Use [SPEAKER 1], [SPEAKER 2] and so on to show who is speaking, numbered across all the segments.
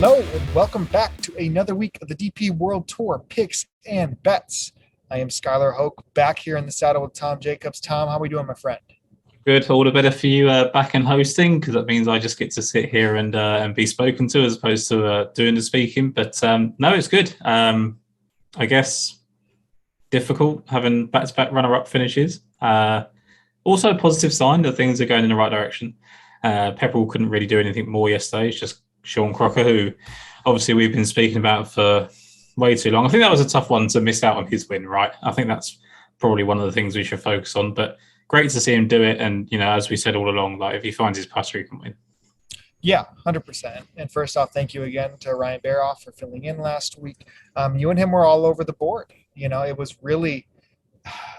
[SPEAKER 1] Hello and welcome back to another week of the DP World Tour Picks and Bets. I am Skylar Hoke, back here in the saddle with Tom Jacobs. Tom, how are we doing, my friend?
[SPEAKER 2] Good. All the better for you back and hosting, because that means I just get to sit here and be spoken to as opposed to doing the speaking. But no, it's good. I guess difficult having back-to-back runner-up finishes. Also a positive sign that things are going in the right direction. Pepperell couldn't really do anything more yesterday. It's just Sean Crocker, who obviously we've been speaking about for way too long. I think that was a tough one to miss out on his win, right? I think that's probably one of the things we should focus on. But great to see him do it. And, you know, as we said all along, like if he finds his putter, he can win.
[SPEAKER 1] Yeah, 100%. And first off, thank you again to Ryan Baroff for filling in last week. You and him were all over the board. You know, it was really,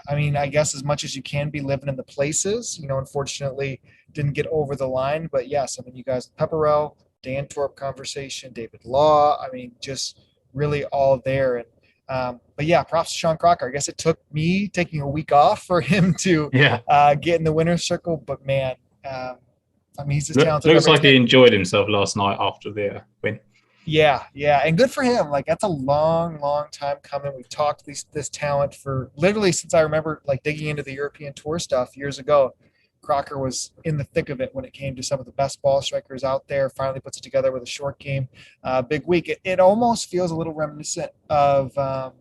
[SPEAKER 1] I mean, I guess as much as you can be living in the places, you know, unfortunately didn't get over the line. But yes, I mean, you guys, Pepperell, Dan Torp conversation, David Law, I mean, just really all there. And but yeah, props to Sean Crocker. I guess it took me taking a week off for him to get in the winner's circle. But man, I mean, he's as talented.
[SPEAKER 2] Looks like he enjoyed himself last night after the win.
[SPEAKER 1] Yeah, and good for him. Like that's a long, long time coming. We've talked this talent for literally since I remember like digging into the European Tour stuff years ago. Crocker was in the thick of it when it came to some of the best ball strikers out there. Finally puts it together with a short game. Big week. It almost feels a little reminiscent of, I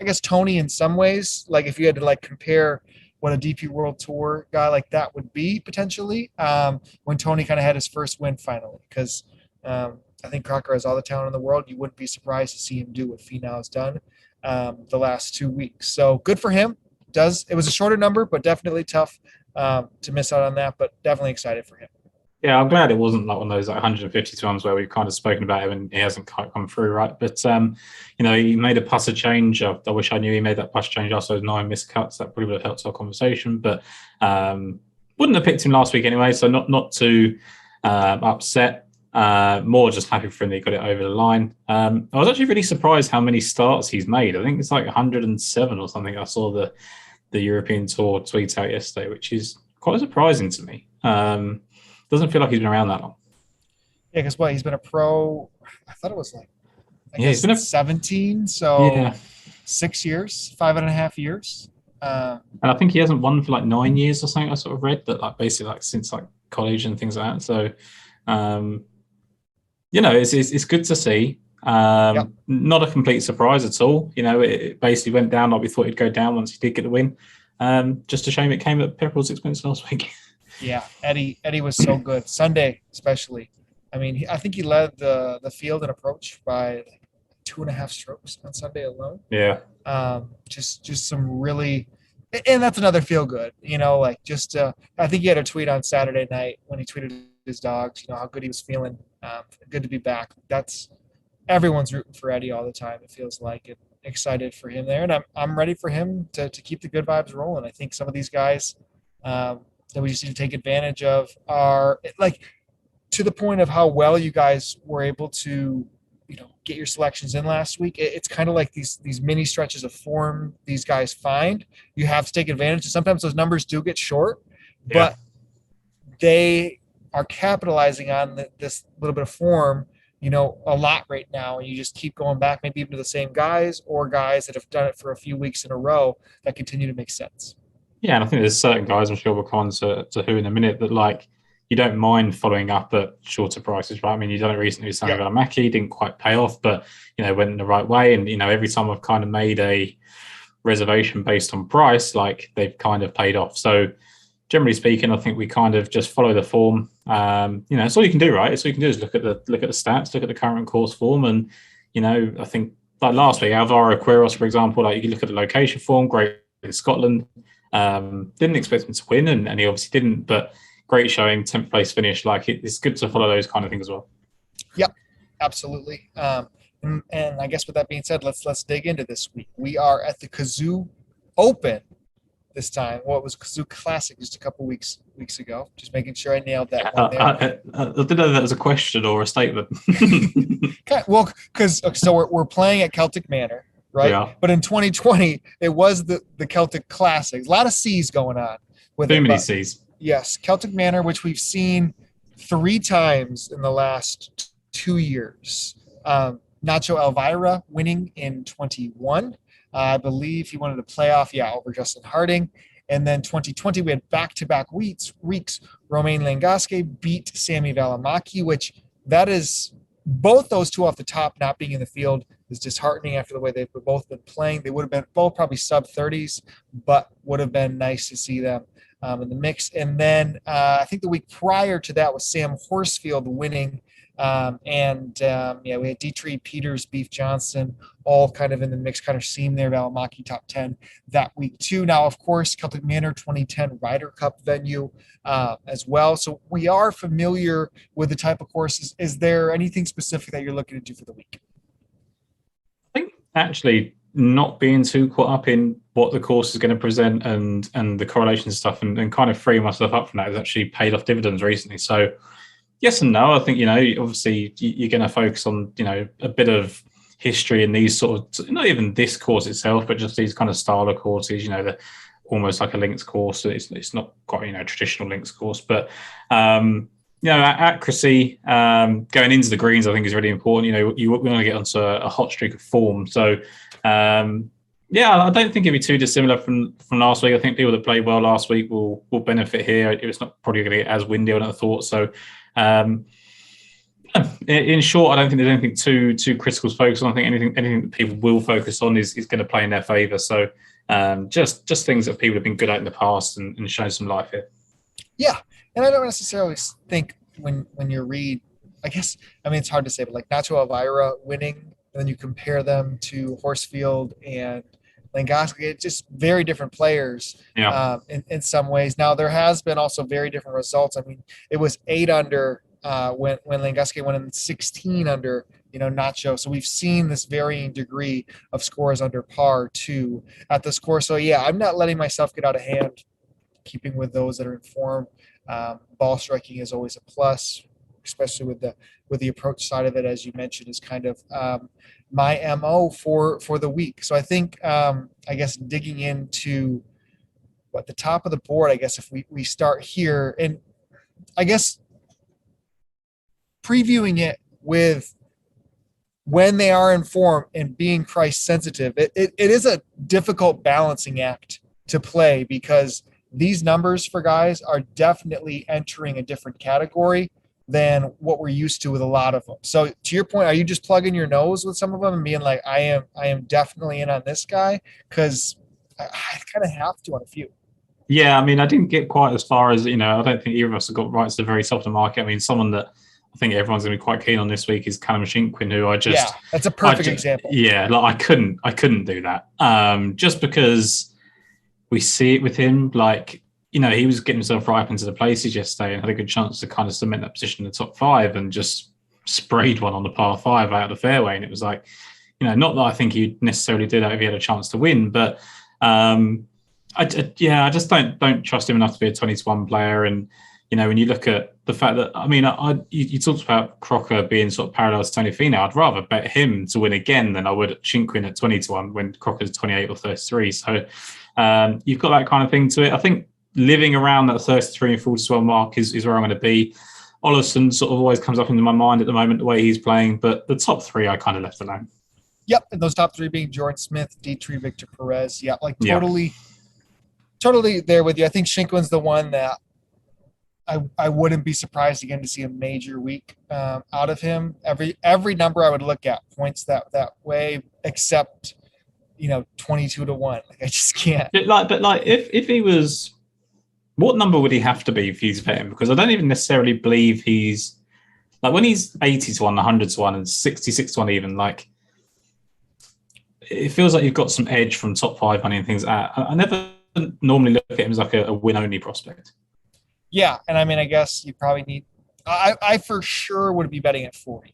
[SPEAKER 1] guess, Tony in some ways. Like if you had to like compare what a DP World Tour guy like that would be potentially when Tony kind of had his first win finally. Because I think Crocker has all the talent in the world. You wouldn't be surprised to see him do what Finau has done the last 2 weeks. So good for him. It was a shorter number, but definitely tough to miss out on that, but definitely excited for him.
[SPEAKER 2] Yeah, I'm glad it wasn't like one of those like 150 times where we've kind of spoken about him and he hasn't quite come through, right? But, you know, he made a putter change. I wish I knew he made that putter change after those 9 missed cuts. That probably would have helped our conversation, but wouldn't have picked him last week anyway, so not too upset. More just happy for him that he got it over the line. I was actually really surprised how many starts he's made. I think it's like 107 or something. I saw the European Tour tweet out yesterday, which is quite surprising to me. Doesn't feel like he's been around that long.
[SPEAKER 1] Yeah, because he's been a pro. I thought it was like
[SPEAKER 2] he's been
[SPEAKER 1] 17, so 6 years, 5.5 years.
[SPEAKER 2] And I think he hasn't won for like 9 years or something. I sort of read that, like basically like since like college and things like that. So, you know, it's good to see. Not a complete surprise at all. You know, it basically went down like we thought it'd go down once he did get the win. Just a shame it came at Pepperell's expense last week.
[SPEAKER 1] Yeah, Eddie was so good. Sunday especially. I mean, I think he led the field and approach by like 2.5 strokes on Sunday alone.
[SPEAKER 2] Yeah.
[SPEAKER 1] Just some really, and that's another feel good. You know, like just I think he had a tweet on Saturday night when he tweeted his dogs. You know how good he was feeling. Good to be back. That's everyone's rooting for Eddie all the time. It feels like it. Excited for him there, and I'm ready for him to keep the good vibes rolling. I think some of these guys that we just need to take advantage of are like to the point of how well you guys were able to, you know, get your selections in last week. It's kind of like these mini stretches of form these guys find. You have to take advantage. Sometimes those numbers do get short, but they are capitalizing on this little bit of form, you know, a lot right now. And you just keep going back, maybe even to the same guys or guys that have done it for a few weeks in a row that continue to make sense.
[SPEAKER 2] Yeah, and I think there's certain guys, I'm sure we'll come on to who in a minute, that like you don't mind following up at shorter prices, right? I mean, you've done it recently with Sammy Valimaki, didn't quite pay off, but, you know, went in the right way. And, you know, every time I've kind of made a reservation based on price, like they've kind of paid off. So generally speaking, I think we kind of just follow the form. You know, that's all you can do, right? It's all you can do is look at the stats, look at the current course form. And, you know, I think like last week, Alvaro Quiros, for example, like you can look at the location form, great in Scotland. Didn't expect him to win, and he obviously didn't, but great showing, 10th place finish. Like it's good to follow those kind of things as well.
[SPEAKER 1] Yep, absolutely. And I guess with that being said, let's dig into this week. We are at the Cazoo Open this time. Well, it was Cazoo Classic just a couple weeks ago. Just making sure I nailed that one there.
[SPEAKER 2] I didn't know that was a question or a statement.
[SPEAKER 1] Well, because so we're playing at Celtic Manor. Right.
[SPEAKER 2] Yeah.
[SPEAKER 1] But in 2020, it was the Celtic Classic. A lot of C's going on.
[SPEAKER 2] Too many C's.
[SPEAKER 1] Yes. Celtic Manor, which we've seen 3 times in the last 2 years. Nacho Elvira winning in 21. I believe he wanted a playoff, over Justin Harding. And then 2020, we had back-to-back weeks. Romain Langasque beat Sammy Valimaki, which that is both those two off the top not being in the field is disheartening after the way they've both been playing. They would have been both probably sub-30s, but would have been nice to see them in the mix. And then I think the week prior to that was Sam Horsfield winning. We had Dietrich, Peters, Beef Johnson, all kind of in the mix, kind of seeing their Valimaki top 10 that week too. Now, of course, Celtic Manor 2010 Ryder Cup venue as well. So we are familiar with the type of courses. Is there anything specific that you're looking to do for the week?
[SPEAKER 2] I think actually not being too caught up in what the course is going to present and the correlation stuff and kind of freeing myself up from that has actually paid off dividends recently. So yes and no. I think, obviously you're going to focus on, a bit of history in these sort of, not even this course itself, but just these kind of style of courses, they're almost like a links course. It's not quite, a traditional links course, but, accuracy going into the greens, I think is really important. You want to get onto a hot streak of form. So, I don't think it'd be too dissimilar from last week. I think people that played well last week will benefit here. It's not probably going to get as windy as I thought. So, in short, I don't think there's anything too critical to focus on. I think anything that people will focus on is going to play in their favour. So, just things that people have been good at in the past and show some life here.
[SPEAKER 1] Yeah, and I don't necessarily think when you read, it's hard to say, but like Nacho Elvira winning, and then you compare them to Horsfield and Langasque, it's just very different players in some ways. Now, there has been also very different results. I mean, it was 8 under when Langasque went in 16 under, Nacho. So we've seen this varying degree of scores under par too at this course. So I'm not letting myself get out of hand, keeping with those that are in form. Ball striking is always a plus, especially with the approach side of it, as you mentioned, is kind of my MO for the week. So I think, digging into the top of the board, if we start here, and previewing it with when they are in form and being price sensitive, it is a difficult balancing act to play because these numbers for guys are definitely entering a different category than what we're used to with a lot of them. So to your point, are you just plugging your nose with some of them and being like, I am definitely in on this guy? Because I kind of have to on a few.
[SPEAKER 2] Yeah, I didn't get quite as far as, I don't think either of us have got right to the very top of the market. Someone that I think everyone's going to be quite keen on this week is Callum Shinkwin, who
[SPEAKER 1] that's a perfect example.
[SPEAKER 2] Yeah, I couldn't do that. Just because we see it with him, he was getting himself right up into the places yesterday and had a good chance to kind of cement that position in the top 5 and just sprayed one on the par 5 out of the fairway. And it was like, not that I think he'd necessarily do that if he had a chance to win, but I just don't trust him enough to be a 20-1 player. And, when you look at the fact that, you talked about Crocker being sort of parallel to Tony Finau. I'd rather bet him to win again than I would at Shinkwin at 20-1 when Crocker's 28 or 33. So you've got that kind of thing to it. I think living around that 33 and 41 mark is where I'm going to be. Olesen sort of always comes up into my mind at the moment, the way he's playing, but the top 3 I kind of left alone.
[SPEAKER 1] Yep, and those top 3 being Jordan Smith, Dietrich, Victor Perez. Yeah, totally there with you. I think Shinkwin's the one that I wouldn't be surprised again to see a major week out of him. Every number I would look at points that way, except 22-1. I just can't.
[SPEAKER 2] If he was, what number would he have to be if he's betting? Because I don't even necessarily believe he's when he's 80-1, 100-1, and 66-1 even. It feels like you've got some edge from top 5 money and things like that. I never normally look at him as like a win-only prospect.
[SPEAKER 1] Yeah, and I guess you probably need – I for sure would be betting at 40.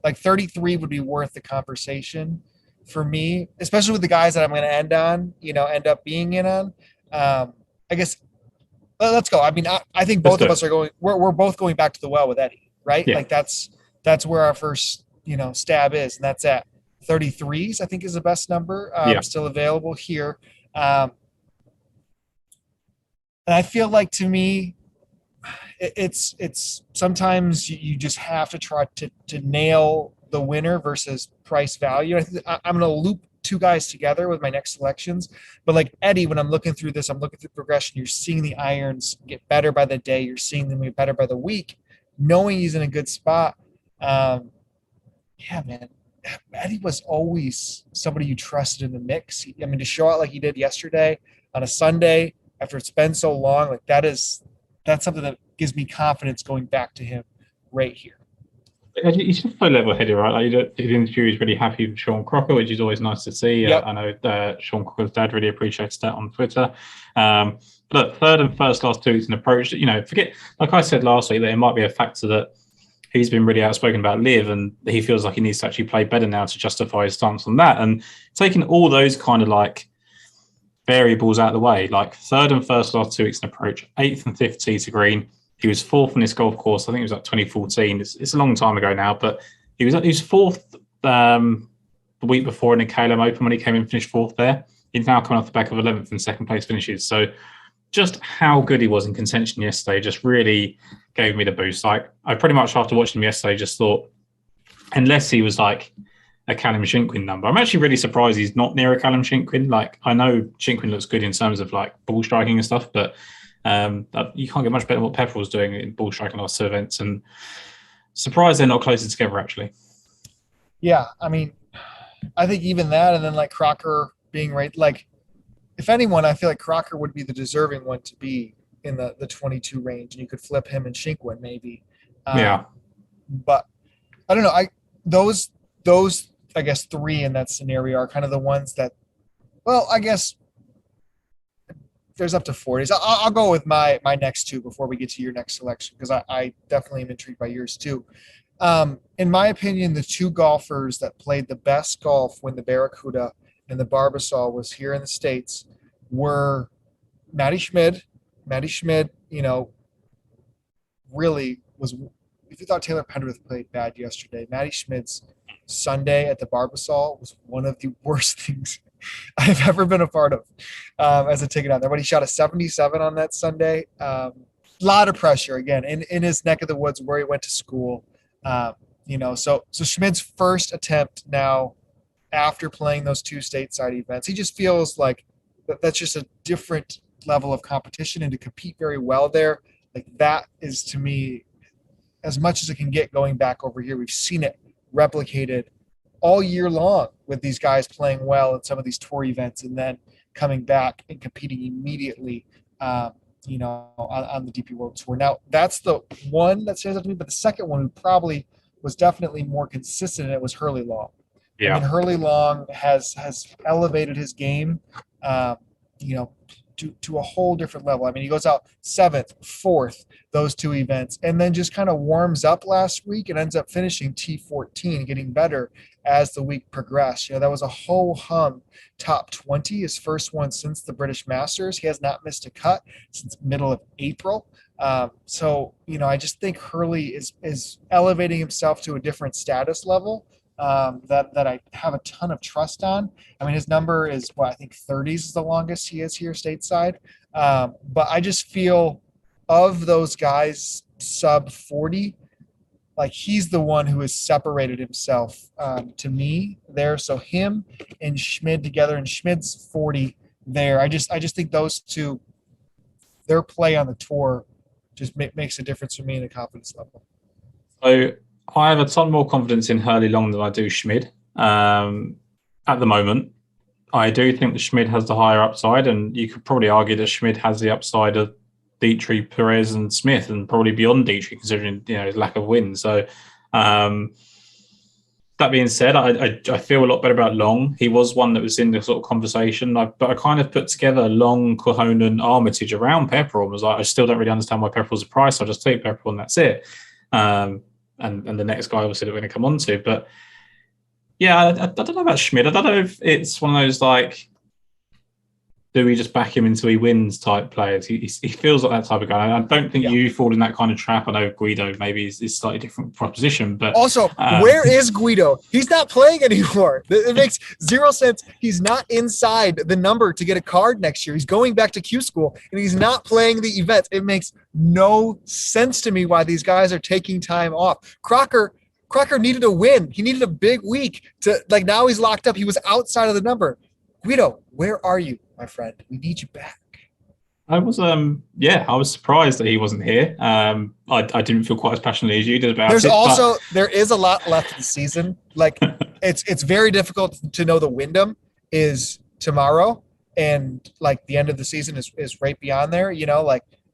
[SPEAKER 1] 33 would be worth the conversation for me, especially with the guys that I'm going to end up being in on. I guess let's go. I think both of us are going – we're both going back to the well with Eddie, right?
[SPEAKER 2] Yeah.
[SPEAKER 1] That's where our first, stab is, and that's at 33s, I think is the best number still available here. And I feel like, to me – it's sometimes you just have to try to nail the winner versus price value. I'm going to loop two guys together with my next selections, but like Eddie, when I'm looking through this, I'm looking through progression. You're seeing the irons get better by the day. You're seeing them get better by the week, knowing he's in a good spot. Yeah, man. Eddie was always somebody you trusted in the mix. I mean, to show out like he did yesterday on a Sunday after it's been so long, like that's something that gives me confidence going back to him right here.
[SPEAKER 2] He's just so level-headed, right? Like, his interview is really happy with Sean Crocker, which is always nice to see.
[SPEAKER 1] Yep.
[SPEAKER 2] I know Sean Crocker's dad really appreciates that on Twitter. But third and first last 2 weeks in approach, forget, like I said last week, that it might be a factor that he's been really outspoken about Liv, and he feels like he needs to actually play better now to justify his stance on that. And taking all those kind of like variables out of the way, like third and first last 2 weeks in approach, 8th and 5th tee to green. He was 4th on this golf course. I think it was like 2014. It's a long time ago now, but he was 4th the week before in the KLM Open when he came in and finished 4th there. He's now coming off the back of 11th and second place finishes. So just how good he was in contention yesterday just really gave me the boost. Like, I pretty much, after watching him yesterday, just thought, unless he was like a Callum Shinkwin number, I'm actually really surprised he's not near a Callum Shinkwin. Like, I know Shinkwin looks good in terms of like ball striking and stuff, but you can't get much better than what Pepperell's doing in ball striking last 2 events, and surprised they're not closer together actually.
[SPEAKER 1] Yeah, I mean, I think even that, and then like Crocker being right, like if anyone, I feel like Crocker would be the deserving one to be in the 22 range, and you could flip him and Shinkwin maybe.
[SPEAKER 2] Yeah,
[SPEAKER 1] but I don't know. Those I guess 3 in that scenario are kind of the ones that, well, I guess there's up to 40s. I'll go with my next 2 before we get to your next selection, because I definitely am intrigued by yours too. In my opinion, the 2 golfers that played the best golf when the Barracuda and the Barbasol was here in the States were Matty Schmid. Matty Schmid, really was. If you thought Taylor Pendrith played bad yesterday, Matty Schmid's Sunday at the Barbasol was one of the worst things I've ever been a part of as a ticket out there. But he shot a 77 on that Sunday. Lot of pressure again in his neck of the woods where he went to school. So Schmid's first attempt now after playing those 2 stateside events, he just feels like that's just a different level of competition, and to compete very well there, like that is to me as much as it can get going back over here. We've seen it replicated all year long with these guys playing well at some of these tour events and then coming back and competing immediately, on the DP World Tour. Now, that's the one that stands out to me, but the second one who probably was definitely more consistent, and it was Hurley Long.
[SPEAKER 2] Yeah.
[SPEAKER 1] I mean, Hurley Long has elevated his game, to a whole different level. I mean, he goes out 7th, 4th, those 2 events, and then just kind of warms up last week and ends up finishing T14, getting better as the week progressed. That was a ho-hum top 20, his first one since the British Masters. He has not missed a cut since middle of April. I just think Hurley is elevating himself to a different status level that I have a ton of trust on. I mean, his number is I think 30s is the longest he is here stateside. But I just feel of those guys sub 40, like he's the one who has separated himself to me there. So him and Schmid together, and Schmid's 40 there. I just think those 2, their play on the tour just makes a difference for me in the confidence level.
[SPEAKER 2] So I have a ton more confidence in Hurley Long than I do Schmid at the moment. I do think that Schmid has the higher upside, and you could probably argue that Schmid has the upside of Dietrich, Perez, and Smith, and probably beyond Dietrich, considering his lack of wins. So, that being said, I feel a lot better about Long. He was one that was in the sort of conversation, but I kind of put together Long, Kohonen, Armitage around Pepperell. I was like, I still don't really understand why Pepperell's a price. I'll just take Pepperell and that's it. And the next guy obviously that we're going to come on to. But yeah, I don't know about Schmid. I don't know if it's one of those like do we just back him until he wins type players? He feels like that type of guy. I don't think you fall in that kind of trap. I know Guido maybe is slightly different proposition, but
[SPEAKER 1] also, where is Guido? He's not playing anymore. It makes zero sense. He's not inside the number to get a card next year. He's going back to Q school, and he's not playing the events. It makes no sense to me why these guys are taking time off. Crocker needed a win. He needed a big week to now he's locked up. He was outside of the number. Guido, where are you, my friend? We need you back.
[SPEAKER 2] I was I was surprised that he wasn't here. I didn't feel quite as passionately as you did about it.
[SPEAKER 1] There is a lot left of the season. Like it's very difficult to know the Wyndham is tomorrow, and like the end of the season is right beyond there,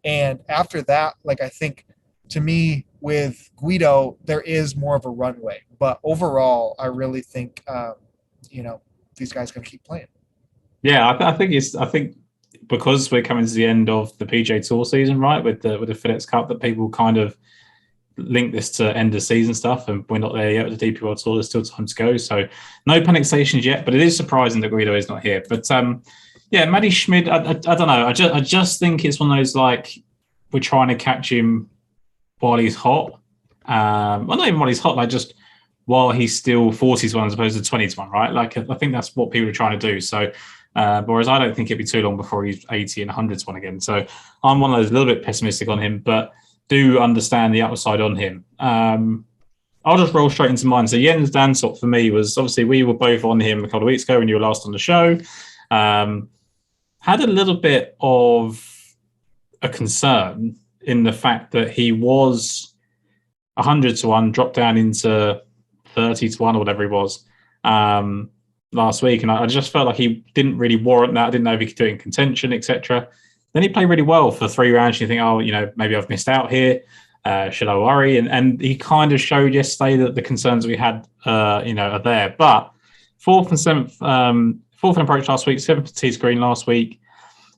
[SPEAKER 1] and after that, I think to me with Guido, there is more of a runway. But overall, I really think these guys gonna keep playing.
[SPEAKER 2] Yeah, I think because we're coming to the end of the PGA Tour season, right, with the FedEx Cup, that people kind of link this to end of season stuff, and we're not there yet with the DP World Tour. There's still time to go, so no panic stations yet. But it is surprising that Guido is not here. But Matty Schmid, I don't know. I just think it's one of those we're trying to catch him while he's hot. Well, not even while he's hot, just while he's still 40 to 1 as opposed to 20 to 1, right? I think that's what people are trying to do. So. Whereas I don't think it'd be too long before he's 80 and 100 to 1 again. So I'm one of those a little bit pessimistic on him, but do understand the upside on him. I'll just roll straight into mine. So Jens Dansop for me was obviously we were both on him a couple of weeks ago when you were last on the show. Had a little bit of a concern in the fact that he was 100 to 1, dropped down into 30 to 1 or whatever he was. Last week, and I just felt like he didn't really warrant that. I didn't know if he could do it in contention, etc. Then he played really well for 3 rounds. You think, maybe I've missed out here. Should I worry? And he kind of showed yesterday that the concerns we had, are there. But fourth and approach last week, 7th tee screen last week.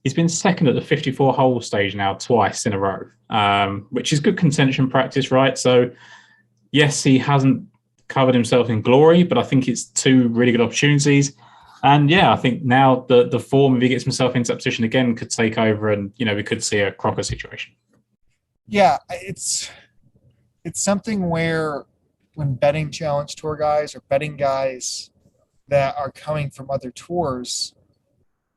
[SPEAKER 2] He's been second at the 54-hole stage now twice in a row, which is good contention practice, right? So, yes, he hasn't covered himself in glory, but I think it's 2 really good opportunities. And I think now the form, if he gets himself into that position again, could take over, and we could see a Crocker situation.
[SPEAKER 1] Yeah, it's something where when betting Challenge Tour guys or betting guys that are coming from other tours,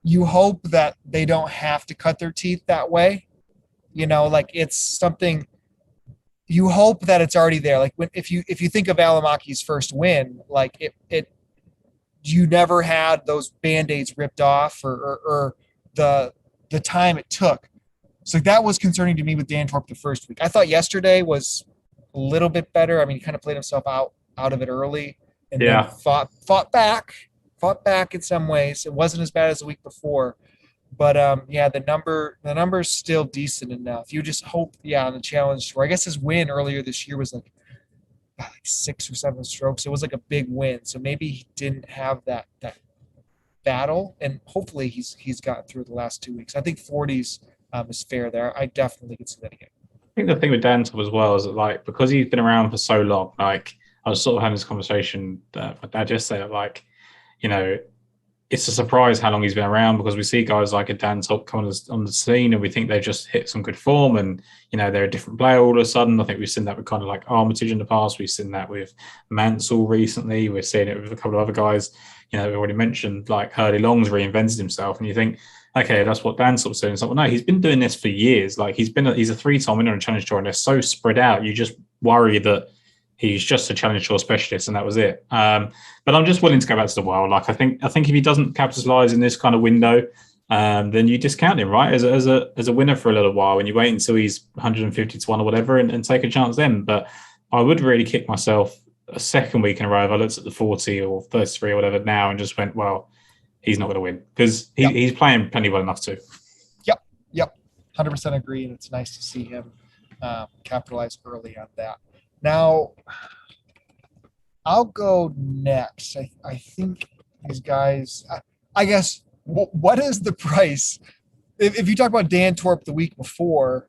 [SPEAKER 1] you hope that they don't have to cut their teeth that way. It's something. You hope that it's already there. If you think of Alamaki's first win, you never had those Band-Aids ripped off or the time it took. So that was concerning to me with Dan Torp the first week. I thought yesterday was a little bit better. I mean, he kind of played himself out of it early and then fought back in some ways. It wasn't as bad as the week before. But the number's still decent enough. You just hope, on the Challenge Tour. I guess his win earlier this year was like 6 or 7 strokes. It was like a big win. So maybe he didn't have that battle, and hopefully he's gotten through the last 2 weeks. I think 40s is fair there. I definitely could see that again.
[SPEAKER 2] I think the thing with Danton as well is that because he's been around for so long, I was sort of having this conversation with my dad yesterday that it's a surprise how long he's been around, because we see guys like a Dan Top coming on the scene and we think they've just hit some good form and, they're a different player all of a sudden. I think we've seen that with kind of Armitage in the past. We've seen that with Mansell recently. We're seeing it with a couple of other guys, we already mentioned, like Hurley Long's reinvented himself. And you think, okay, that's what Dan Top's doing. So, no, he's been doing this for years. He's a 3-time winner on Challenge Tour, and they're so spread out. You just worry that he's just a Challenge Tour specialist, and that was it. But I'm just willing to go back to the wild. I think if he doesn't capitalise in this kind of window, then you discount him, right, as a winner for a little while, and you wait until he's 150 to 1 or whatever, and take a chance then. But I would really kick myself a second week in a row if I looked at the 40 or 33 or whatever now and just went, well, he's not going to win, because he's playing plenty well enough to.
[SPEAKER 1] Yep, 100% agree, and it's nice to see him capitalize early on that. Now, I'll go next. I think these guys, I guess, what is the price? If you talk about Dan Torp the week before,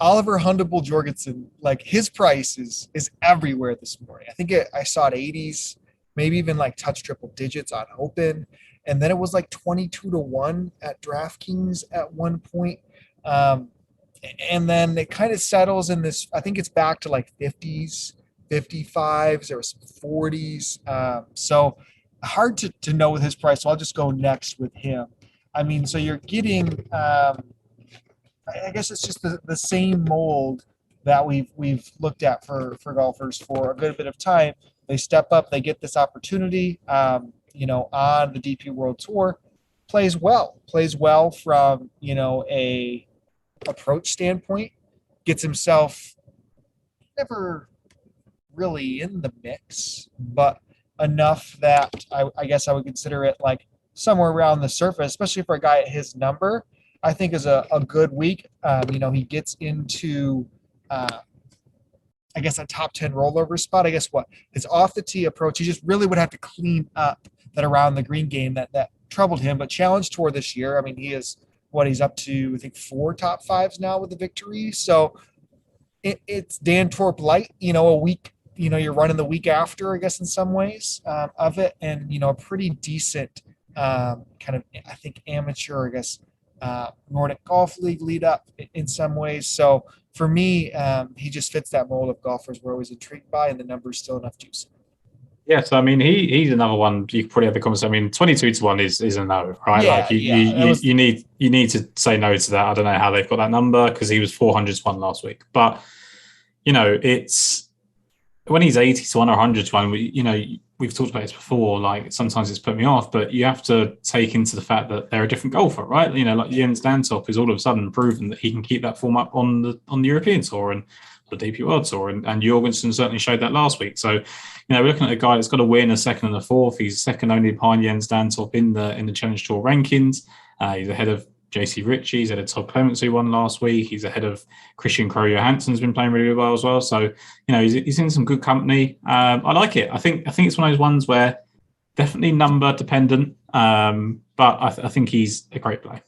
[SPEAKER 1] Oliver Hundable Jorgensen, his price is everywhere this morning. I think I saw it 80s, maybe even touch triple digits on Open. and then it was like 22-1 at DraftKings at one point. Um, and then it kind of settles in this. I think it's back to like 50s, 55s. There was some 40s. So hard to know with his price. So I'll just go next with him. I mean, so you're getting. I guess it's just the same mold that we've looked at for golfers for a good bit of time. They step up, they get this opportunity, on the DP World Tour, plays well from a approach standpoint, gets himself never really in the mix, but enough that I guess I would consider it like somewhere around the surface, especially for a guy at his number. I think is a good week. He gets into, I guess, a top 10 rollover spot. I guess his off the tee approach, he just really would have to clean up that around the green game that troubled him. But Challenge Tour this year, I mean, he's up to, I think, 4 top 5s now with the victory. So it's Dan Torp light, a week, you're running the week after, I guess, in some ways of it. And, a pretty decent kind of, I think, amateur, I guess, Nordic Golf League lead up in some ways. So for me, he just fits that mold of golfers we're always intrigued by, and the number's still enough juice.
[SPEAKER 2] Yeah, so I mean, he's another one you could probably have the conversation. I mean, 22-1 is a no, right?
[SPEAKER 1] Yeah,
[SPEAKER 2] like you need to say no to that. I don't know how they've got that number because he was 400-1 last week, but it's when he's 80-1 or 100-1. We've talked about this before. Like sometimes it's put me off, but you have to take into the fact that they're a different golfer, right? Like Jens Dantop is all of a sudden proven that he can keep that form up on the European Tour and the DP World Tour, and Jorgensen certainly showed that last week. So, we're looking at a guy that's got to win a second and a fourth. He's second only behind Jens Dantop in the Challenge Tour rankings. He's ahead of JC Ritchie. He's ahead of Todd Clements, who won last week. He's ahead of Christian Crowe Johansson's been playing really well as well. So, he's in some good company. I like it. I think it's one of those ones where definitely number dependent, but I think he's a great play.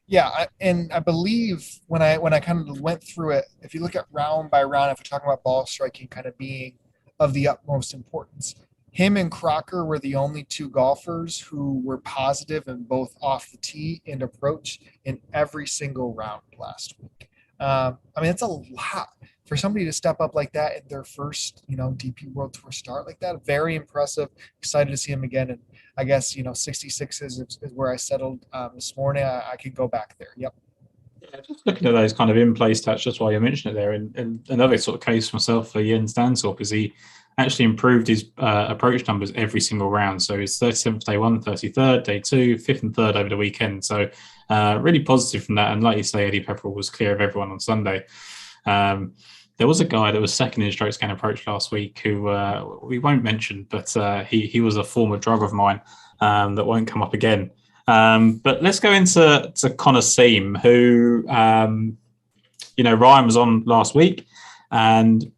[SPEAKER 1] Yeah, and I believe when I kind of went through it, if you look at round by round, if we're talking about ball striking kind of being of the utmost importance, him and Crocker were the only 2 golfers who were positive in both off the tee and approach in every single round last week. I mean, it's a lot for somebody to step up like that in their first, DP World Tour start like that. Very impressive. Excited to see him again. And I guess, 66 is where I settled this morning. I could go back there. Yep.
[SPEAKER 2] Yeah, just looking at those kind of in-play stats, just while you mentioned it there, and another sort of case for myself for Jens Dantop is he actually improved his approach numbers every single round. So he's 37th day 1, 33rd, day 2, 5th and 3rd over the weekend. So really positive from that. And like you say, Eddie Pepperell was clear of everyone on Sunday. There was a guy that was second in strokes gained approach last week who we won't mention, but he was a former drug of mine that won't come up again. But let's go into Connor Seam, who, Ryan was on last week, and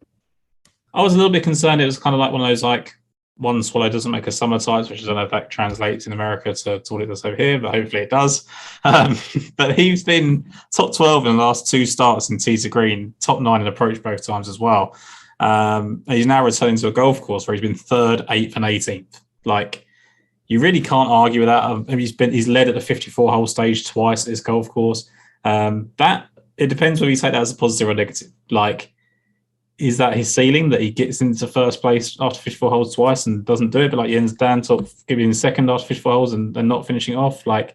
[SPEAKER 2] I was a little bit concerned. It was kind of like one of those, like, one swallow doesn't make a summer types, which I don't know if that translates in America to what it does over here, but hopefully it does. But he's been top 12 in the last 2 starts in tee to green, top 9 in approach both times as well. He's now returning to a golf course where he's been 3rd, 8th, and 18th. Like, you really can't argue with that. He's led at the 54-hole stage twice at this golf course. That it depends whether you take that as a positive or negative. Like, is that his ceiling that he gets into first place after 54 holes twice and doesn't do it? But like Jens Dantop giving second after 54 holes and not finishing off, like,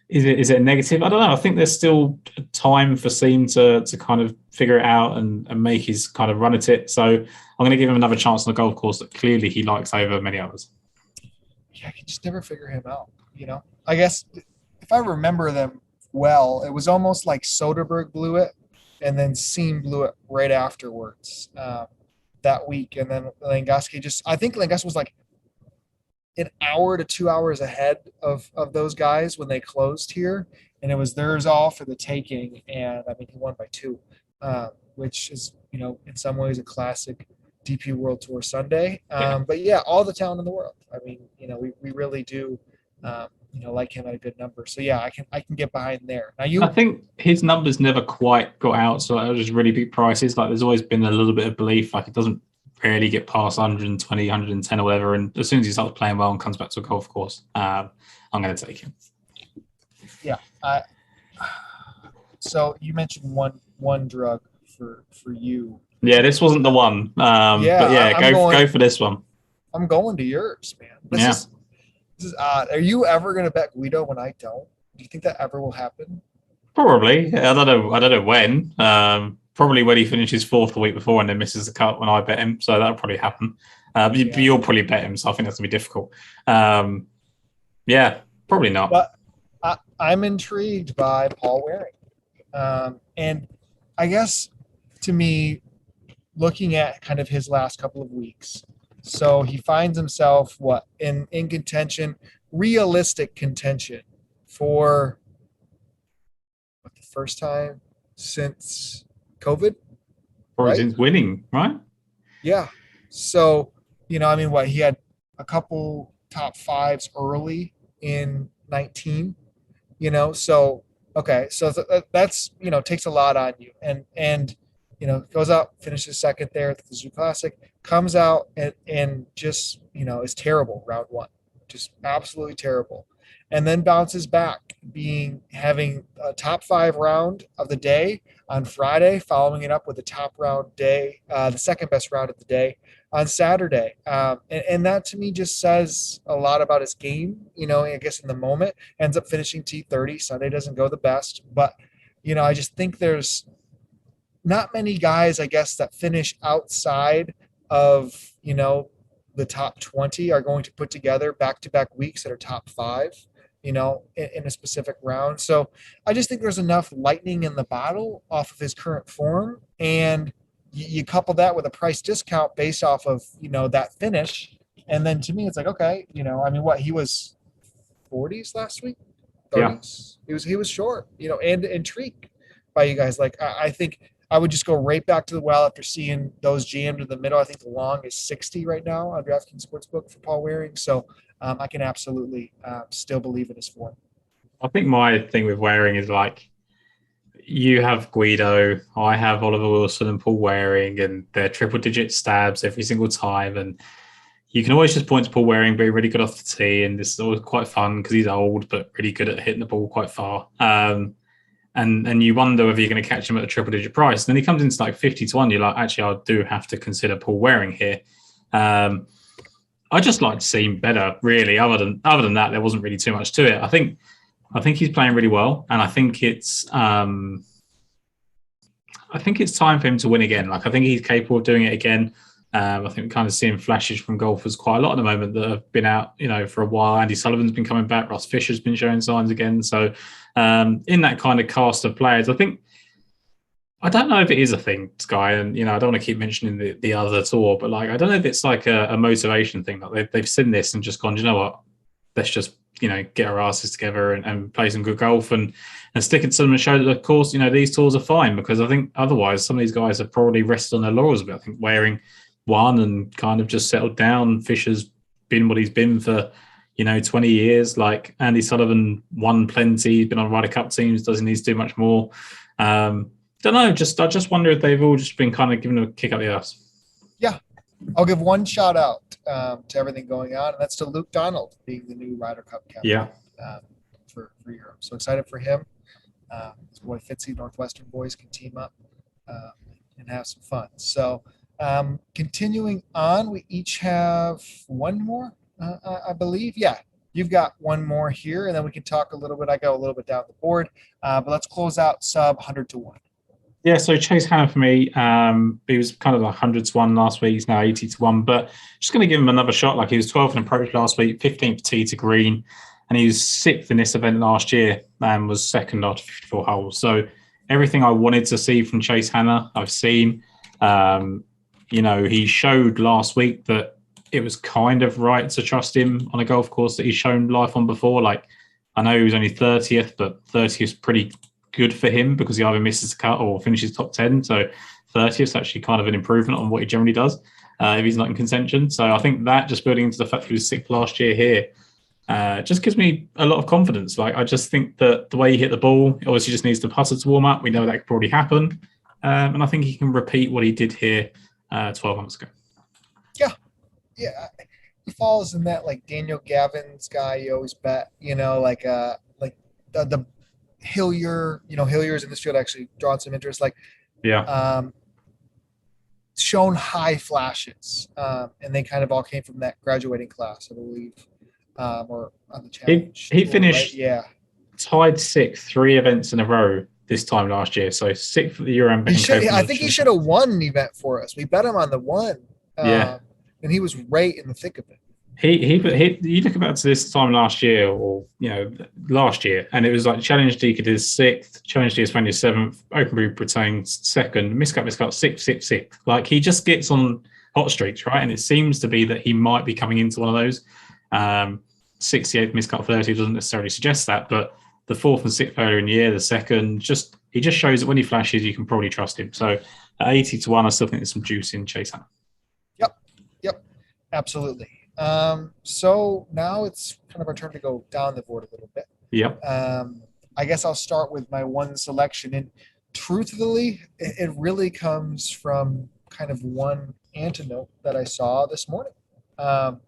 [SPEAKER 2] is it a negative? I don't know. I think there's still time for Seam to kind of figure it out and make his kind of run at it. So I'm going to give him another chance on the golf course that clearly he likes over many others.
[SPEAKER 1] Yeah, I can just never figure him out. I guess if I remember them well, it was almost like Soderbergh blew it, and then Seam blew it right afterwards that week. And then Langaski I think Langaski was like an hour to 2 hours ahead of those guys when they closed here. And it was theirs all for the taking. And I mean, he won by 2, which is, in some ways a classic DP World Tour Sunday. But yeah, all the talent in the world. I mean, we really do, like him at a good number. So yeah, I can get behind there. Now I
[SPEAKER 2] think his numbers never quite got out, so it was just really big prices. Like, there's always been a little bit of belief, like it doesn't rarely get past 120, 110 or whatever. And as soon as he starts playing well and comes back to a golf course, I'm going to take him.
[SPEAKER 1] Yeah. So you mentioned one drug for you.
[SPEAKER 2] Yeah, this wasn't the one.
[SPEAKER 1] Yeah,
[SPEAKER 2] But yeah, go for this one.
[SPEAKER 1] I'm going to yours, man. This is odd. Are you ever going to bet Guido when I don't? Do you think that ever will happen?
[SPEAKER 2] Probably. I don't know when. Probably when he finishes fourth the week before and then misses the cut when I bet him. So that'll probably happen. But you'll probably bet him, so I think that's gonna be difficult. Yeah, probably not.
[SPEAKER 1] But I'm intrigued by Paul Waring, and I guess to me, looking at kind of his last couple of weeks, so he finds himself in contention, realistic contention for the first time since COVID.
[SPEAKER 2] Probably since winning, right?
[SPEAKER 1] Yeah. So, he had a couple top fives early in 19, so, okay. So that's, takes a lot on you and, goes out, finishes second there at the Cazoo Classic, comes out and just, is terrible round one, just absolutely terrible. And then bounces back having a top 5 round of the day on Friday, following it up with the top round day, the second best round of the day on Saturday. And that to me just says a lot about his game, I guess in the moment. Ends up finishing T30. Sunday doesn't go the best. But, I just think there's not many guys, I guess, that finish outside of, the top 20 are going to put together back-to-back weeks that are top 5. In a specific round. So I just think there's enough lightning in the bottle off of his current form. And you couple that with a price discount based off of, that finish. And then to me, it's like, okay, he was 40s last week, 30s. Yeah. He was short, and intrigued by you guys. Like, I think I would just go right back to the well after seeing those jammed in the middle. I think the long is 60 right now on DraftKings Sportsbook for Paul Waring. So I can absolutely still believe in his form.
[SPEAKER 2] I think my thing with Waring is like, you have Guido, I have Oliver Wilson and Paul Waring, and they're triple-digit stabs every single time. And you can always just point to Paul Waring being really good off the tee, and this is always quite fun because he's old but really good at hitting the ball quite far. And you wonder whether you're going to catch him at a triple-digit price. And then he comes into like 50 to 1. You're like, actually, I do have to consider Paul Waring here. I just like to see him better, really. Other than that, there wasn't really too much to it. I think he's playing really well, and I think it's time for him to win again. Like, I think he's capable of doing it again. I think we're kind of seeing flashes from golfers quite a lot at the moment that have been out, for a while. Andy Sullivan's been coming back. Ross Fisher's been showing signs again. So in that kind of cast of players, I don't know if it is a thing, Sky, and I don't want to keep mentioning the other tour, but like I don't know if it's like a motivation thing. Like they've seen this and just gone, you know what? Let's just get our asses together and play some good golf and stick it to them and show that, of course, these tours are fine. Because I think otherwise some of these guys have probably rested on their laurels a bit. I think Waring won and kind of just settled down. Fisher's been what he's been for 20 years. Like Andy Sullivan won plenty. He's been on Ryder Cup teams. Doesn't need to do much more. Don't know. I just wonder if they've all just been kind of given a kick up the ass.
[SPEAKER 1] Yeah, I'll give one shout out to everything going on, and that's to Luke Donald being the new Ryder Cup captain.
[SPEAKER 2] Yeah.
[SPEAKER 1] For Europe. So excited for him. His boy Fitzy, Northwestern boys can team up and have some fun. So continuing on, we each have one more, I believe. Yeah. You've got one more here, and then we can talk a little bit. I go a little bit down the board, but let's close out sub 100 to 1.
[SPEAKER 2] Yeah, so Chase Hannah for me, he was kind of like 100 to 1 last week. He's now 80 to 1, but just going to give him another shot. Like, he was 12th in approach last week, 15th tee to green, and he was 6th in this event last year and was second after 54 holes. So everything I wanted to see from Chase Hannah, I've seen. He showed last week that it was kind of right to trust him on a golf course that he's shown life on before. Like, I know he was only 30th, but 30th is pretty good for him because he either misses a cut or finishes top 10. So 30th is actually kind of an improvement on what he generally does if he's not in contention. So I think that, just building into the fact that he was 6th last year here, just gives me a lot of confidence. Like, I just think that the way he hit the ball, obviously just needs the putter to warm up. We know that could probably happen. And I think he can repeat what he did here 12 months ago.
[SPEAKER 1] Yeah, yeah. He falls in that like Daniel Gavin's guy you always bet, like the Hillier, Hillier's in this field actually drawn some interest. Like
[SPEAKER 2] Yeah.
[SPEAKER 1] um, shown high flashes, and they kind of all came from that graduating class, I believe, or on the challenge
[SPEAKER 2] He
[SPEAKER 1] tour, right?
[SPEAKER 2] finished
[SPEAKER 1] Yeah,
[SPEAKER 2] tied sixth 3 events in a row this time last year. So sixth at the Euro
[SPEAKER 1] he
[SPEAKER 2] and
[SPEAKER 1] should. I
[SPEAKER 2] Copenhagen
[SPEAKER 1] think he should
[SPEAKER 2] Championship.
[SPEAKER 1] have won an event for us. We bet him on the one,
[SPEAKER 2] Yeah.
[SPEAKER 1] and he was right in the thick of it.
[SPEAKER 2] He you look back to this time last year, or last year, and it was like Challenge Deacon is sixth, Challenge DS20 seventh, Open Brew Britain second, Miscut sixth, sixth, sixth. Like he just gets on hot streaks, right? And it seems to be that he might be coming into one of those. 68th Miscut 30 doesn't necessarily suggest that, but the fourth and sixth earlier in the year, the second, he just shows that when he flashes, you can probably trust him. So at 80-1, I still think there's some juice in Chase Hanna.
[SPEAKER 1] Yep, yep, absolutely. So now it's kind of our turn to go down the board a little bit.
[SPEAKER 2] Yep.
[SPEAKER 1] I guess I'll start with my one selection. And truthfully, it really comes from kind of one antidote that I saw this morning. Um,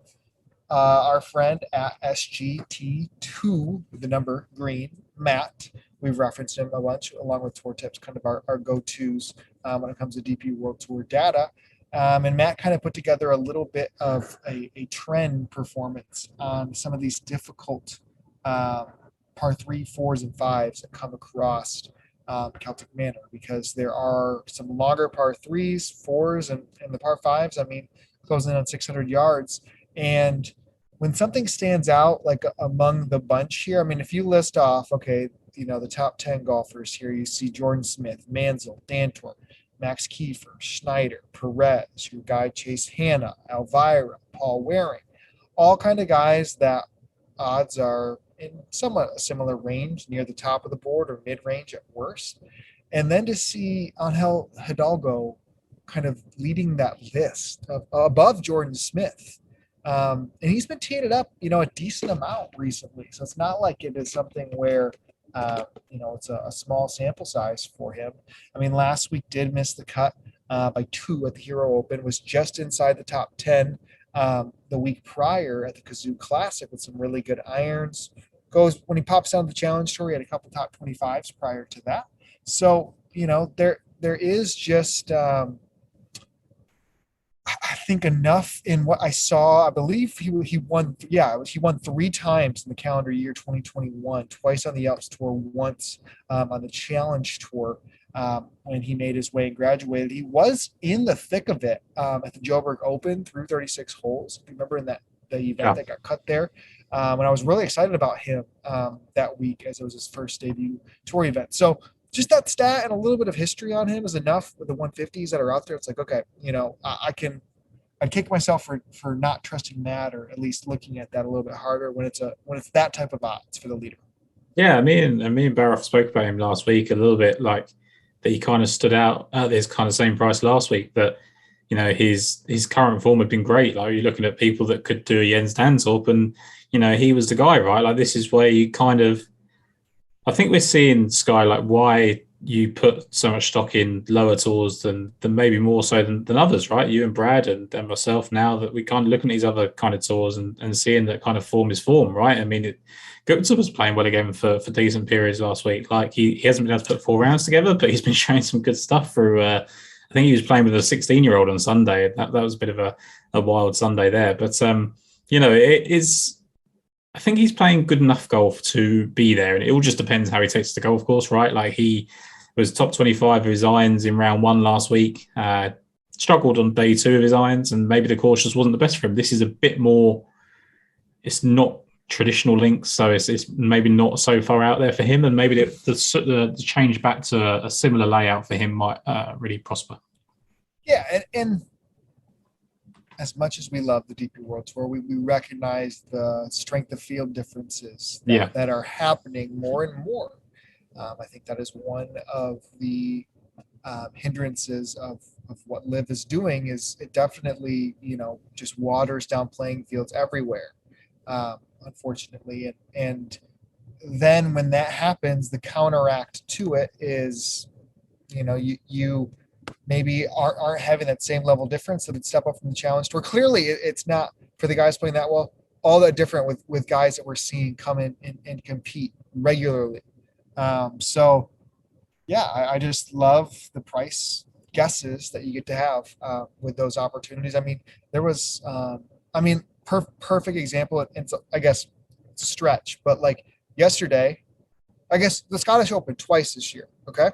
[SPEAKER 1] our friend at SGT2, the number green, Matt, we've referenced him a bunch along with Tour Tips, kind of our go-tos when it comes to DP World Tour data. And Matt kind of put together a little bit of a trend performance on some of these difficult par three, fours, and fives that come across Celtic Manor, because there are some longer par threes, fours, and the par fives. I mean, closing in on 600 yards. And when something stands out like among the bunch here, I mean, if you list off, okay, the top 10 golfers here, you see Jordan Smith, Mansell, Dantor, Max Kiefer, Schneider, Perez, your guy Chase Hanna, Elvira, Paul Waring, all kind of guys that odds are in somewhat a similar range, near the top of the board or mid-range at worst. And then to see Angel Hidalgo kind of leading that list above Jordan Smith. And he's been teeing it up, a decent amount recently. So it's not like it is something where, it's a small sample size for him. I mean, last week did miss the cut by 2 at the Hero Open, was just inside the top 10 the week prior at the Cazoo Classic with some really good irons. When he pops down the Challenge Tour, he had a couple top 25s prior to that. So, there is just I think enough in what I saw. I believe he won. Yeah, he won 3 times in the calendar year 2021. Twice on the Alps Tour, once on the Challenge Tour when he made his way and graduated. He was in the thick of it at the Joburg Open through 36 holes. If you remember in the event that got cut there. And I was really excited about him that week as it was his first debut tour event. So just that stat and a little bit of history on him is enough with the 150s that are out there. It's like, okay, I'd kick myself for not trusting that, or at least looking at that a little bit harder when it's that type of odds for the leader.
[SPEAKER 2] Yeah, me and Baroff spoke about him last week a little bit, like that he kind of stood out at this kind of same price last week. But his current form had been great. Like you're looking at people that could do a Jens Dantorp, and he was the guy, right? Like this is where you kind of, I think we're seeing, Sky, like why you put so much stock in lower tours than maybe more so than others, right? You and Brad and myself, now that we kind of looking at these other kind of tours and seeing that kind of form is form, right? I mean, Gupta was playing well again for decent periods last week. Like he hasn't been able to put 4 rounds together, but he's been showing some good stuff through. I think he was playing with a 16-year-old on Sunday. That was a bit of a wild Sunday there, but it is. I think he's playing good enough golf to be there, and it all just depends how he takes the golf course, right? Like he was top 25 of his irons in round 1 last week, struggled on day 2 of his irons, and maybe the course just wasn't the best for him. This is a bit more, it's not traditional links, so it's maybe not so far out there for him, and maybe the change back to a similar layout for him might really prosper.
[SPEAKER 1] Yeah, and as much as we love the DP World Tour, we recognize the strength of field differences that are happening more and more. I think that is one of the hindrances of what Liv is doing. Is it definitely just waters down playing fields everywhere, unfortunately, and then when that happens, the counteract to it is you maybe aren't having that same level difference that would step up from the challenge tour. Clearly, it's not for the guys playing that well all that different with guys that we're seeing come in and compete regularly. So yeah, I just love the price guesses that you get to have with those opportunities. I mean, there was, perfect example. It's, I guess it's a stretch, but like yesterday, I guess the Scottish Open twice this year. Okay.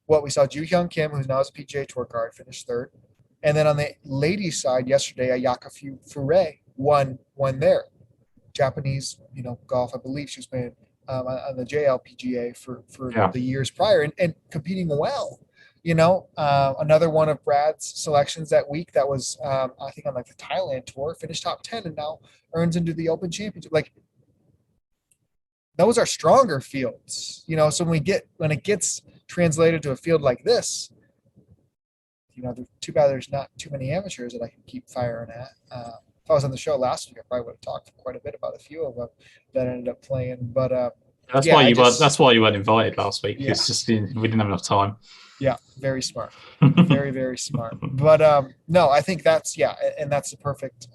[SPEAKER 1] What we saw Joo Hyung Kim, who's now a PGA Tour card, finished third. And then on the ladies' side yesterday, Ayaka Fure won there. Japanese, golf. I believe she was playing on the JLPGA for
[SPEAKER 2] Yeah.
[SPEAKER 1] the years prior and competing well. Another one of Brad's selections that week that was, I think on like the Thailand tour, finished top 10 and now earns into the Open Championship. Like those are stronger fields, so when it gets translated to a field like this, too bad there's not too many amateurs that I can keep firing at. If I was on the show last week, I probably would have talked quite a bit about a few of them that ended up playing. But
[SPEAKER 2] that's why you weren't invited last week.
[SPEAKER 1] Yeah.
[SPEAKER 2] It's just we didn't have enough time.
[SPEAKER 1] Yeah, very smart, very very smart. But no, I think that's and that's the perfect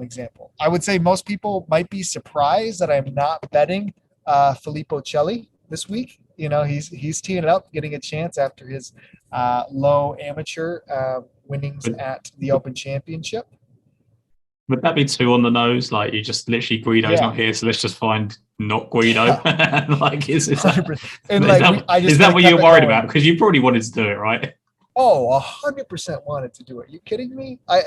[SPEAKER 1] example. I would say most people might be surprised that I'm not betting Filippo Celli this week. He's teeing it up, getting a chance after his low amateur winnings at the Open Championship.
[SPEAKER 2] Would that be too on the nose? Like you just literally Guido's not here, so let's just find not Guido. Like is that what you're worried about? Because you probably wanted to do it, right?
[SPEAKER 1] Oh, 100% wanted to do it. You kidding me? He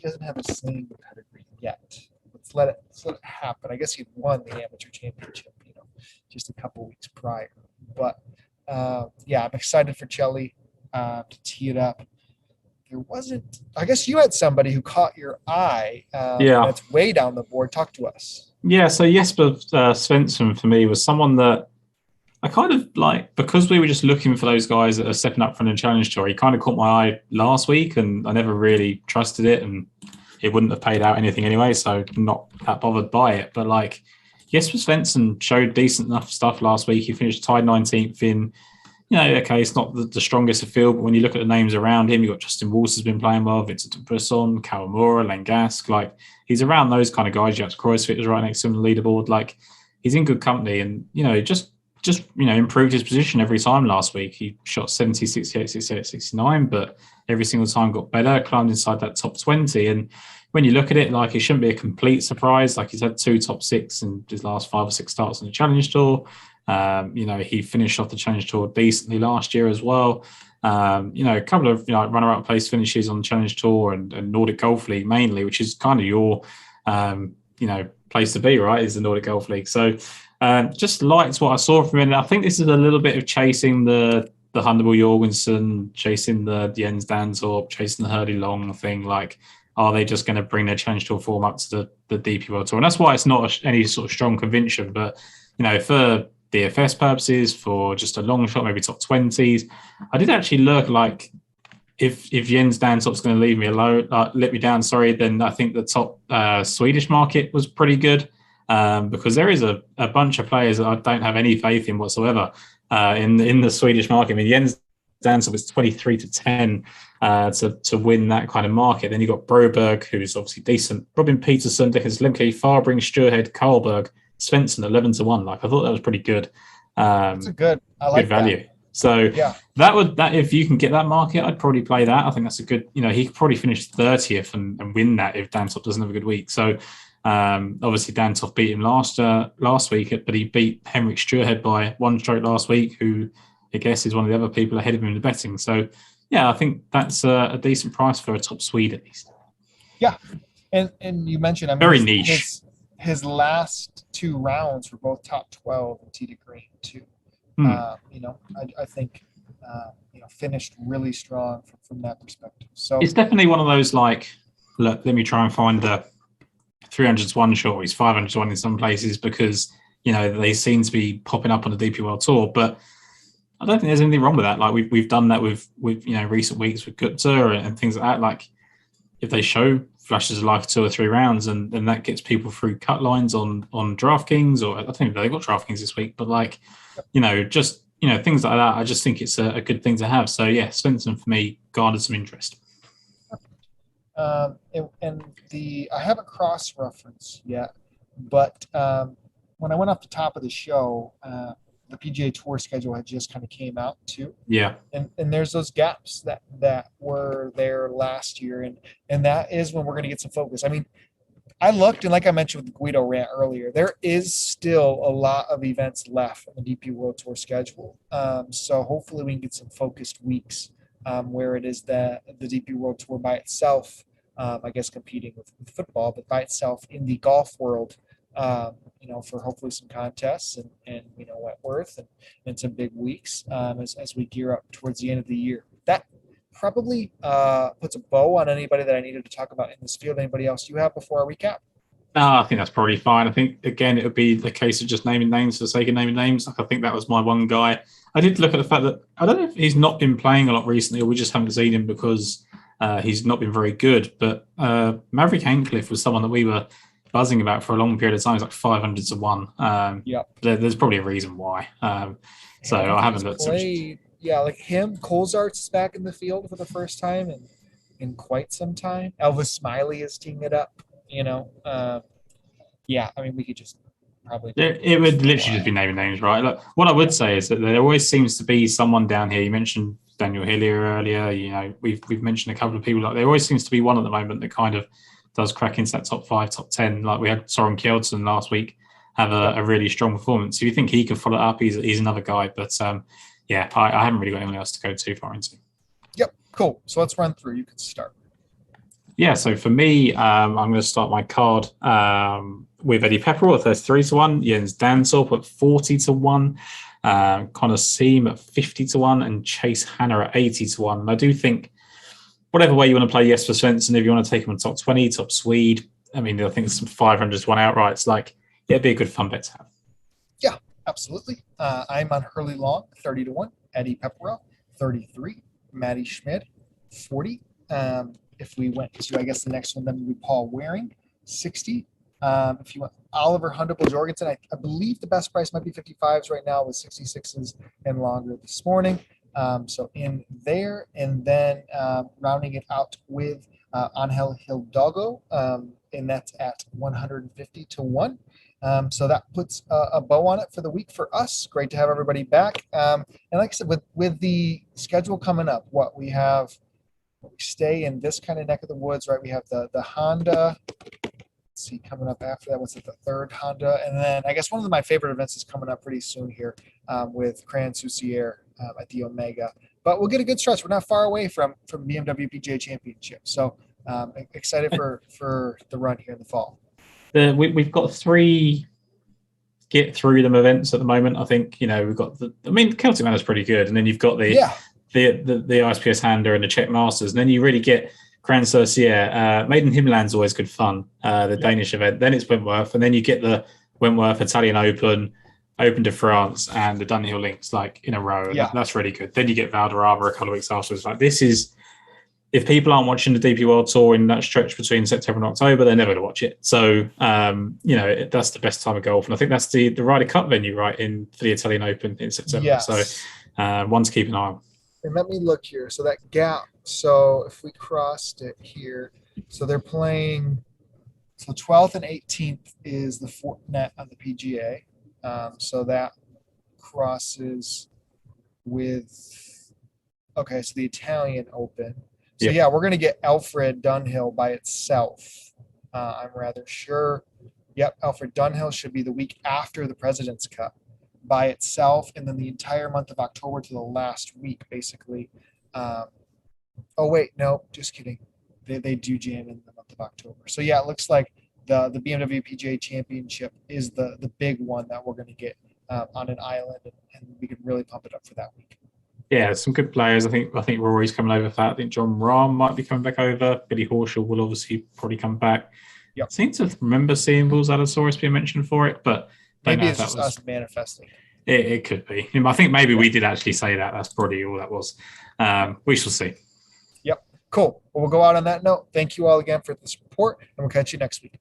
[SPEAKER 1] doesn't have a sling pedigree yet. Let's let it happen. I guess he won the amateur championship, just a couple weeks prior. But I'm excited for Celli to tee it up. There wasn't. I guess you had somebody who caught your eye. That's way down the board. Talk to us.
[SPEAKER 2] Yeah. So Jesper Svensson for me was someone that I kind of like because we were just looking for those guys that are stepping up from the Challenge Tour. He kind of caught my eye last week, and I never really trusted it, and it wouldn't have paid out anything anyway, so not that bothered by it. But like Jesper Svensson showed decent enough stuff last week. He finished tied 19th in. It's not the strongest of field, but when you look at the names around him, you've got Justin Walsh has been playing well, Vincent Brisson, Kawamura, Langasque. Like, he's around those kind of guys. Jack Croisfit was right next to him on the leaderboard. Like, he's in good company and, just improved his position every time last week. He shot 70, 68, 68, 69, but every single time got better, climbed inside that top 20. And when you look at it, like, it shouldn't be a complete surprise. Like, he's had 2 top 6 in his last 5 or 6 starts on the Challenge Tour. He finished off the Challenge Tour decently last year as well. A couple of runner-up place finishes on the Challenge Tour and Nordic Golf League mainly, which is kind of your place to be, right? Is the Nordic Golf League. So just liked what I saw from him. And I think this is a little bit of chasing the Hundable Jorgensen, chasing the Jens Dantorp, chasing the Hurdy Long thing. Like, are they just going to bring their Challenge Tour form up to the DP World Tour? And that's why it's not any sort of strong conviction, but for DFS purposes, for just a long shot, maybe top 20s. I did actually look like if Jens Dantorp's going to leave me alone, let me down, then I think the top Swedish market was pretty good because there is a bunch of players that I don't have any faith in whatsoever in the Swedish market. I mean, Jens Dantorp is 23-10 to win that kind of market. Then you've got Broberg, who's obviously decent. Robin Peterson, Dickens Lemke, Farbring, Sturhead, Karlberg, Svensson 11-1. Like, I thought that was pretty good.
[SPEAKER 1] That's a good. I like
[SPEAKER 2] good value.
[SPEAKER 1] That.
[SPEAKER 2] So that if you can get that market, I'd probably play that. I think that's a good. He could probably finish 30th and win that if Dantorp doesn't have a good week. So obviously Dantorp beat him last week, but he beat Henrik Sturhead by 1 stroke last week, who I guess is one of the other people ahead of him in the betting. So I think that's a decent price for a top Swede at least.
[SPEAKER 1] Yeah, and you mentioned
[SPEAKER 2] very niche.
[SPEAKER 1] His last 2 rounds were both top 12 in tee to green too. I think finished really strong from that perspective. So
[SPEAKER 2] it's definitely one of those like, look, let me try and find the 300-1 short. He's 500-1 in some places because they seem to be popping up on the DP World Tour, but I don't think there's anything wrong with that. Like we've done that with recent weeks with Gupta and things like that. Like if they show flashes of life 2 or 3 rounds and that gets people through cut lines on DraftKings, or I don't think they've got DraftKings this week, but like, just things like that. I just think it's a good thing to have. So yeah, Svensson for me garnered some interest.
[SPEAKER 1] I haven't cross-referenced yet, but when I went off the top of the show, the PGA Tour schedule had just kind of came out too.
[SPEAKER 2] Yeah.
[SPEAKER 1] And there's those gaps that were there last year, and that is when we're going to get some focus. I mean, I looked, and like I mentioned with the Guido rant earlier, there is still a lot of events left on the DP World Tour schedule. So hopefully we can get some focused weeks where it is that the DP World Tour by itself, I guess competing with football, but by itself in the golf world, for hopefully some contests and Wentworth and some big weeks as we gear up towards the end of the year. That probably puts a bow on anybody that I needed to talk about in this field. Anybody else you have before I recap?
[SPEAKER 2] No, I think that's probably fine. I think, again, it would be the case of just naming names for the sake of naming names. Like, I think that was my one guy. I did look at the fact that I don't know if he's not been playing a lot recently or we just haven't seen him because he's not been very good. But Maverick Ancliffe was someone that we were buzzing about for a long period of time. It's like 500 to 1. There's probably a reason why. So I haven't looked so much.
[SPEAKER 1] Yeah, like him. Colzart's is back in the field for the first time in quite some time. Elvis Smiley is teeing it up. I mean, we could just probably.
[SPEAKER 2] It would literally just be naming names, right? Look, what I would say is that there always seems to be someone down here. You mentioned Daniel Hillier earlier. We've mentioned a couple of people. Like, there always seems to be one at the moment that kind of does crack into that top 5, top 10. Like we had Soren Kjeldsen last week have a really strong performance. If you think he can follow it up, he's another guy. But I haven't really got anyone else to go too far into.
[SPEAKER 1] Yep, cool. So let's run through. You can start.
[SPEAKER 2] Yeah, so for me, I'm going to start my card with Eddie Pepperell at 33 to 1, Jens Dansop at 40 to 1, Connor Seam at 50 to 1, and Chase Hanna at 80 to 1. And I do think whatever way you want to play Jesper Svensson, if you want to take him on top 20, top Swede, I mean, I think it's some 500 to 1 outrights. Like, it'd be a good fun bet to have.
[SPEAKER 1] Yeah, absolutely. I'm on Hurley Long, 30 to 1, Eddie Pepperell, 33, Matty Schmid, 40. If we went to, I guess the next one then would be Paul Waring, 60. If you want Oliver Hundable Jorgensen, I believe the best price might be 55s right now with 66s and longer this morning. So in there, and then rounding it out with Angel Hidalgo, and that's at 150 to 1. So that puts a bow on it for the week for us. Great to have everybody back. And like I said, with the schedule coming up, we stay in this kind of neck of the woods, right? We have the Honda. Let's see, coming up after that, what's it, the third Honda? And then I guess one of my favorite events is coming up pretty soon here with Cran Soucier at the Omega. But we'll get a good stretch. We're not far away from BMW PGA Championship. So excited for the run here in the fall.
[SPEAKER 2] We've got 3 get through them events at the moment. I think, we've got Celtic Manor's pretty good. And then you've got the ISPS Hander and the Czech Masters. And then you really get Grand Cercier. Maiden Himland's always good fun, Danish event. Then it's Wentworth. And then you get the Wentworth Italian Open, Open de France, and the Dunhill Links in a row.
[SPEAKER 1] Yeah.
[SPEAKER 2] That's really good. Then you get Valderrama a couple of weeks afterwards. This is, if people aren't watching the DP World Tour in that stretch between September and October, they're never going to watch it. So, that's the best time of golf. And I think that's the Ryder Cup venue, right, for the Italian Open in September.
[SPEAKER 1] Yes.
[SPEAKER 2] So one to keep an eye on.
[SPEAKER 1] And let me look here. So that gap. So if we crossed it here, so they're playing. So 12th and 18th is the Fortinet on the PGA. So that crosses with. Okay, so the Italian Open. So yeah, we're going to get Alfred Dunhill by itself. I'm rather sure. Yep, Alfred Dunhill should be the week after the President's Cup by itself, and then the entire month of October to the last week, basically. Oh wait, no, just kidding. They do jam in the month of October. So yeah, it looks like the BMW PGA Championship is the big one that we're going to get on an island, and we can really pump it up for that week.
[SPEAKER 2] Yeah, some good players. I think Rory's coming over for that. I think John Rahm might be coming back over. Billy Horschel will obviously probably come back.
[SPEAKER 1] Yep.
[SPEAKER 2] I seem to remember seeing Will Zalatoris being mentioned for it, but
[SPEAKER 1] maybe it's just us manifesting.
[SPEAKER 2] It could be. I think maybe we did actually say that. That's probably all that was. We shall see.
[SPEAKER 1] Yep. Cool. Well, we'll go out on that note. Thank you all again for the support, and we'll catch you next week.